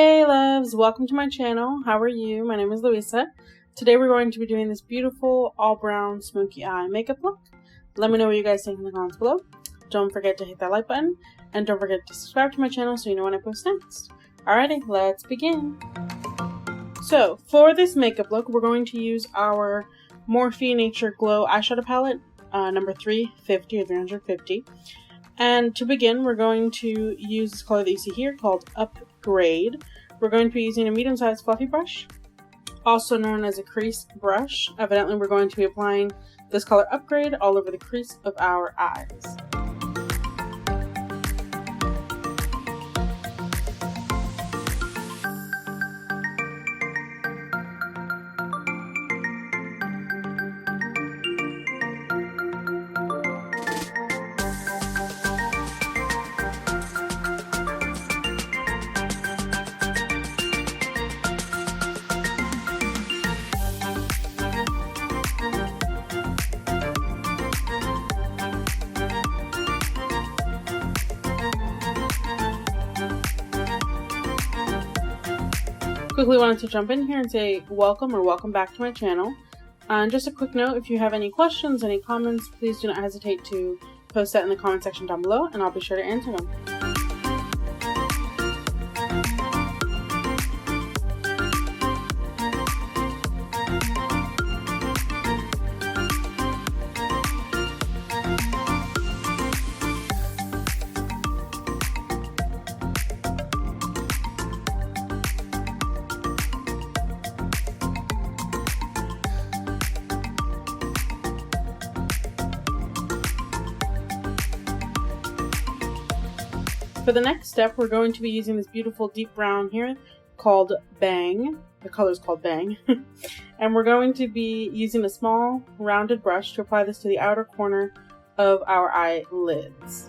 Hey loves, welcome to my channel. How are you? My name is Luisa. Today we're going to be doing this beautiful all brown smoky eye makeup look. Let me know what you guys think in the comments below. Don't forget to hit that like button and don't forget to subscribe to my channel so you know when I post next. Alrighty, let's begin. So for this makeup look, we're going to use our Morphe Nature Glow eyeshadow palette, number 350 or 350. And to begin, we're going to use this color that you see here called Upgrade. We're going to be using a medium-sized fluffy brush, also known as a crease brush. Evidently, we're going to be applying this color Upgrade all over the crease of our eyes. Quickly wanted to jump in here and say welcome or welcome back to my channel. And just a quick note, if you have any questions, any comments, please do not hesitate to post that in the comment section down below and I'll be sure to answer them. For the next step, we're going to be using this beautiful deep brown here called Bang. The color is called Bang. And we're going to be using a small rounded brush to apply this to the outer corner of our eyelids.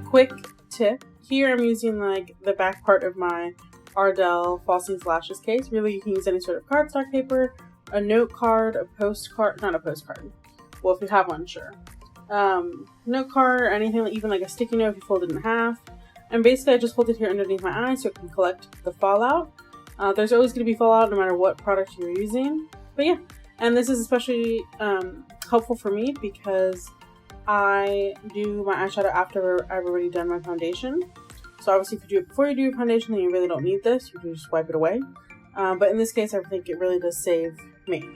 Quick tip, here I'm using like the back part of my Ardell Falsies Lashes case. Really, you can use any sort of cardstock paper, a note card, a postcard, not a postcard. Well, if you have one, sure. Note card or anything, even like a sticky note if you fold it in half. And basically, I just hold it here underneath my eye so it can collect the fallout. There's always going to be fallout no matter what product you're using. But yeah, and this is especially helpful for me because I do my eyeshadow after I've already done my foundation. So obviously if you do it before you do your foundation, then you really don't need this. You can just wipe it away. But in this case, I think it really does save me.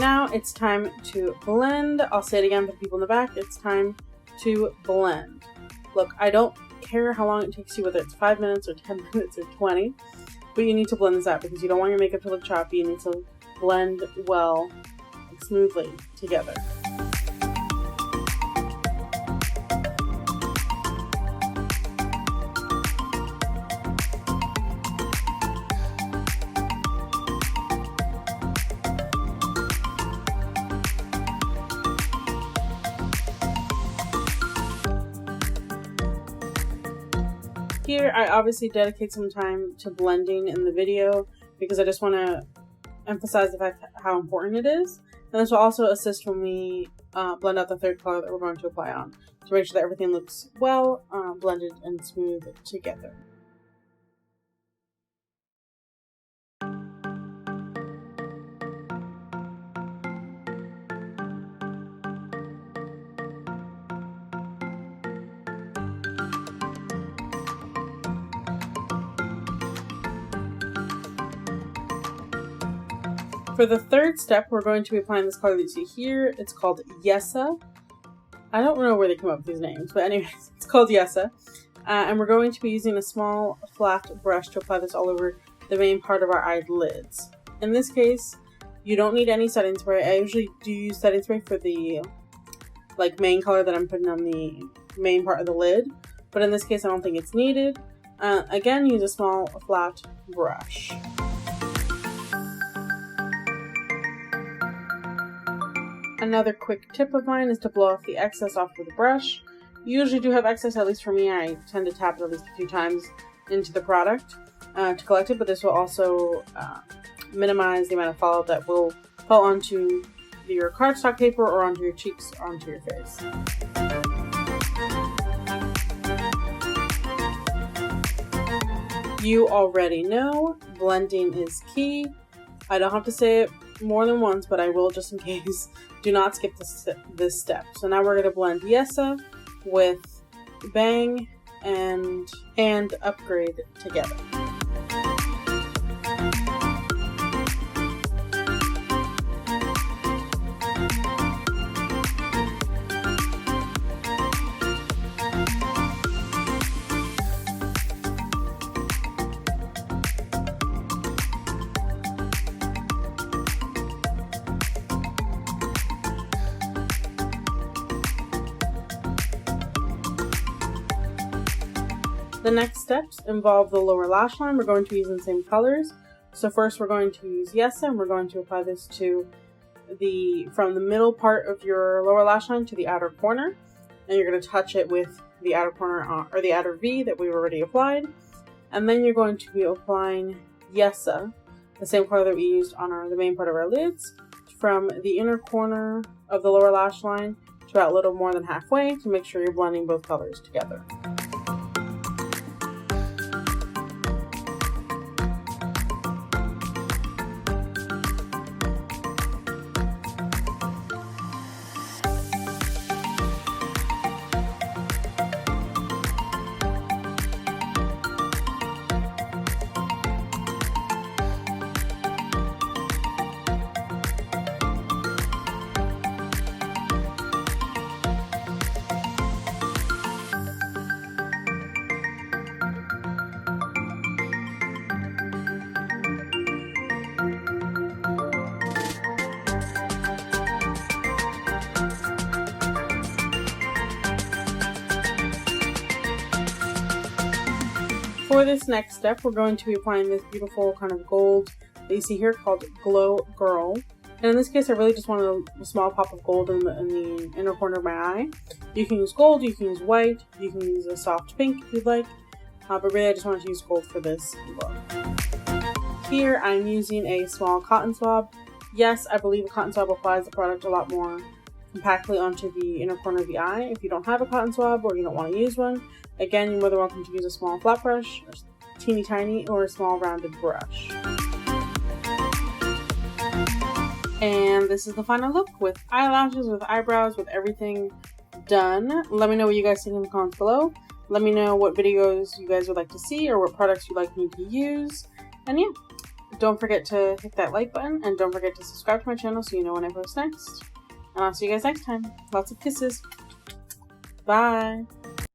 Now it's time to blend. I'll say it again for the people in the back. It's time to blend. Look, I don't care how long it takes you, whether it's 5 minutes or 10 minutes or 20, but you need to blend this out because you don't want your makeup to look choppy. You need to blend well and smoothly together. Here, I obviously dedicate some time to blending in the video because I just want to emphasize the fact how important it is. And this will also assist when we blend out the third color that we're going to apply on to make sure that everything looks well blended and smooth together. For the third step, we're going to be applying this color that you see here. It's called Yesa. I don't know where they come up with these names, but anyways, it's called Yesa. And we're going to be using a small flat brush to apply this all over the main part of our eyelids. In this case, you don't need any setting spray. I usually do use setting spray for the main color that I'm putting on the main part of the lid, but in this case I don't think it's needed. Again, use a small flat brush. Another quick tip of mine is to blow off the excess off with a brush. You usually do have excess, at least for me. I tend to tap it at least a few times into the product to collect it, but this will also minimize the amount of fallout that will fall onto your cardstock paper or onto your cheeks or onto your face. You already know blending is key. I don't have to say it more than once, but I will just in case. Do not skip this step. So now we're going to blend Yesa with Bang and Upgrade together. The next steps involve the lower lash line. We're going to use in the same colors. So first we're going to use Yesa, and we're going to apply this to from the middle part of your lower lash line to the outer corner. And you're going to touch it with the outer corner or the outer V that we've already applied. And then you're going to be applying Yesa, the same color that we used on the main part of our lids, from the inner corner of the lower lash line to about a little more than halfway to make sure you're blending both colors together. For this next step, we're going to be applying this beautiful kind of gold that you see here called Glow Girl. And in this case, I really just wanted a small pop of gold in the inner corner of my eye. You can use gold, you can use white, you can use a soft pink if you'd like. But really, I just wanted to use gold for this look. Here, I'm using a small cotton swab. Yes, I believe a cotton swab applies the product a lot more compactly onto the inner corner of the eye. If you don't have a cotton swab or you don't want to use one, again, you're more than welcome to use a small flat brush, or teeny tiny, or a small rounded brush. And this is the final look with eyelashes, with eyebrows, with everything done. Let me know what you guys think in the comments below. Let me know what videos you guys would like to see or what products you'd like me to use. And yeah, don't forget to hit that like button and don't forget to subscribe to my channel so you know when I post next. And I'll see you guys next time. Lots of kisses. Bye.